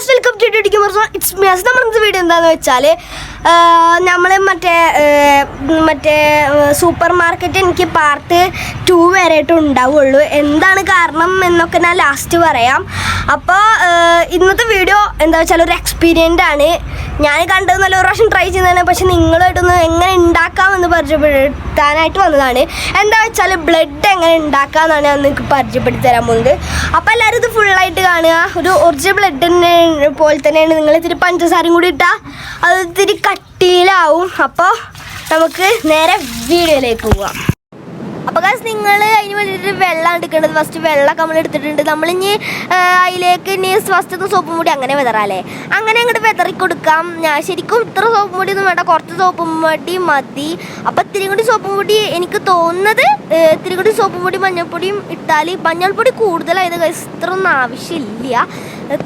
Guys welcome to it's me. നമ്മുടെ video എന്താണെന്ന് വെച്ചാൽ നമ്മൾ മറ്റേ സൂപ്പർ മാർക്കറ്റ് എനിക്ക് പാർട്ട് 2 വരെയായിട്ട് ഉണ്ടാവുള്ളൂ. എന്താണ് കാരണം എന്നൊക്കെ ഞാൻ ലാസ്റ്റ് പറയാം. അപ്പോൾ ഇന്നത്തെ വീഡിയോ എന്താ വെച്ചാൽ ഒരു എക്സ്പീരിയൻ്റ് ആണ്. ഞാൻ കണ്ടത് നല്ല ഒരു പ്രാവശ്യം ട്രൈ ചെയ്യുന്നതാണ്, പക്ഷെ നിങ്ങളായിട്ടൊന്ന് എങ്ങനെ ഉണ്ടാക്കാമെന്ന് പരിചയപ്പെടുത്താനായിട്ട് വന്നതാണ്. എന്താ വെച്ചാൽ ബ്ലഡ് എങ്ങനെ ഉണ്ടാക്കാമെന്നാണ് ഞാൻ നിങ്ങൾക്ക് പരിചയപ്പെടുത്തി തരാൻ പോകുന്നത്. അപ്പോൾ എല്ലാവരും ഇത് ഫുള്ളായിട്ട് കാണുക. ഒരു ഒറിജിനൽ ബ്ലഡിനെ പോലെ തന്നെയാണ്. നിങ്ങൾ ഇത്തിരി പഞ്ചസാരയും കൂടി ഇട്ടാൽ അത് ഇത്തിരി കട്ടിയിലാവും. അപ്പോൾ നമുക്ക് നേരെ വീഡിയോയിലേക്ക് പോവാം. അപ്പോൾ ഗൈസ് നിങ്ങൾ അതിന് വേണ്ടിയിട്ട് വെള്ളം എടുക്കേണ്ടത് ഫസ്റ്റ് വെള്ളമൊക്കെ നമ്മൾ എടുത്തിട്ടുണ്ട്. നമ്മളിനി അതിലേക്ക് ഇനി ഫസ്റ്റ് സോപ്പും പൊടി അങ്ങനെ വെതറാല്ലേ, അങ്ങനെ അങ്ങോട്ട് വെതറി കൊടുക്കാം. ഞാൻ ശരിക്കും ഇത്ര സോപ്പും പൊടി ഒന്നും വേണ്ട, കുറച്ച് സോപ്പും പൊടി മതി. അപ്പോൾ ഇത്തിരി കൂടി സോപ്പും പൊടി എനിക്ക് തോന്നുന്നത് ഇത്തിരി കൂടി സോപ്പും പൊടി മഞ്ഞൾപ്പൊടിയും ഇട്ടാൽ മഞ്ഞൾപ്പൊടി കൂടുതലായത് ഗൈസ് ഇത്രയൊന്നും ആവശ്യമില്ല.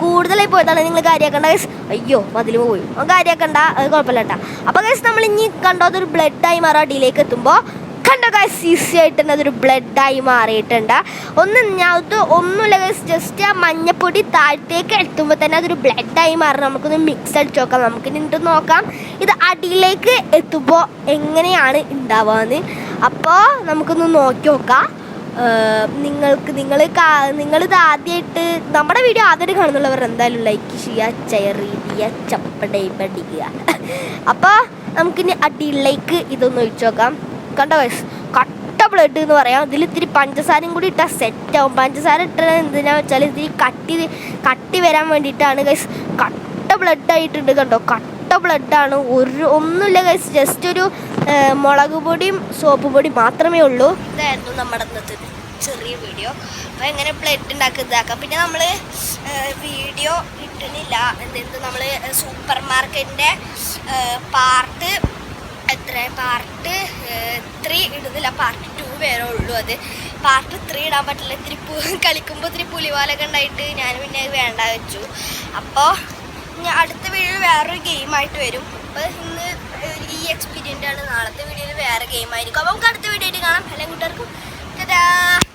കൂടുതലായി പോയതാണ്. നിങ്ങൾ കാര്യമാക്കണ്ട ഗൈസ്. അയ്യോ മതിൽ പോയി കാര്യമാക്കണ്ട, അത് കുഴപ്പമില്ല കേട്ടോ. അപ്പോൾ ഗൈസ് നമ്മൾ ഇനി കണ്ടോ അതൊരു ബ്ലഡായി മാറും. അടിയിലേക്ക് എത്തുമ്പോൾ കണ്ടോ ഗൈസ് ഈസി ആയിട്ട് തന്നെ അതൊരു ബ്ലഡായി മാറിയിട്ടുണ്ട്. ഒന്നുമില്ല ഗൈസ്, ജസ്റ്റ് ആ മഞ്ഞപ്പൊടി താഴത്തേക്ക് എത്തുമ്പോൾ തന്നെ അതൊരു ബ്ലഡായി മാറും. നമുക്കൊന്ന് മിക്സ് അടിച്ച് നോക്കാം. നമുക്ക് നിന്നിട്ട് നോക്കാം ഇത് അടിയിലേക്ക് എത്തുമ്പോൾ എങ്ങനെയാണ് ഉണ്ടാവുകയെന്ന്. അപ്പോൾ നമുക്കൊന്ന് നോക്കി നോക്കാം. നിങ്ങളിത് ആദ്യമായിട്ട് നമ്മുടെ വീഡിയോ ആദ്യമായിട്ട് കാണുന്നുള്ളവർ എന്തായാലും ലൈക്ക് ചെയ്യുക, ഷെയർ ചെയ്യുക, ചപ്പടയിപ്പടിക്കുക. അപ്പോൾ നമുക്കിനി അടിയിലേക്ക് ഇതൊന്ന് ഒഴിച്ചു നോക്കാം. കണ്ടോ ഗൈസ് കട്ട ബ്ലഡ് എന്ന് പറയാം. ഇതിൽ ഇത്തിരി പഞ്ചസാരയും കൂടി ഇട്ടാൽ സെറ്റാവും. പഞ്ചസാര ഇട്ടത് എന്തിനാണെന്ന് വെച്ചാൽ ഇത്തിരി കട്ടി വരാൻ വേണ്ടിയിട്ടാണ് ഗൈസ്. കട്ട ബ്ലഡായിട്ടുണ്ട് കണ്ടോ, കട്ട ബ്ലഡാണ്. ഒന്നുമില്ല ഗൈസ്, ജസ്റ്റ് ഒരു മുളക് പൊടിയും സോപ്പ് പൊടി മാത്രമേ ഉള്ളൂ. ഇതായിരുന്നു നമ്മുടെ ഇന്നത്തെ ചെറിയ വീഡിയോ. അപ്പോൾ എങ്ങനെ ബ്ലഡ് ഇതാക്കാം. പിന്നെ നമ്മൾ വീഡിയോ ഇട്ടുന്നില്ല, നമ്മൾ സൂപ്പർ മാർക്കറ്റിൻ്റെ പാർട്ട് 3 ഇടുന്നില്ല, പാർട്ട് 2 വരെ ഉള്ളൂ. അത് പാർട്ട് 3 ഇടാൻ പറ്റില്ല. ഇത്തിരി കളിക്കുമ്പോൾ ഇത്തിരി പുലിവാലൊക്കെ ഉണ്ടായിട്ട് ഞാൻ പിന്നെ വേണ്ട വെച്ചു. അപ്പോൾ ഞാൻ അടുത്ത വീഡിയോയിൽ വേറൊരു ഗെയിമായിട്ട് വരും. അപ്പോൾ ഇന്ന് ഈ എക്സ്പീരിയൻ്റ് ആണ്. നാളത്തെ വീഡിയോയിൽ വേറെ ഗെയിമായിരിക്കും. അപ്പോൾ നമുക്ക് അടുത്ത വീഡിയോ ആയിട്ട് കാണാം. എല്ലാ കൂട്ടുകാർക്കും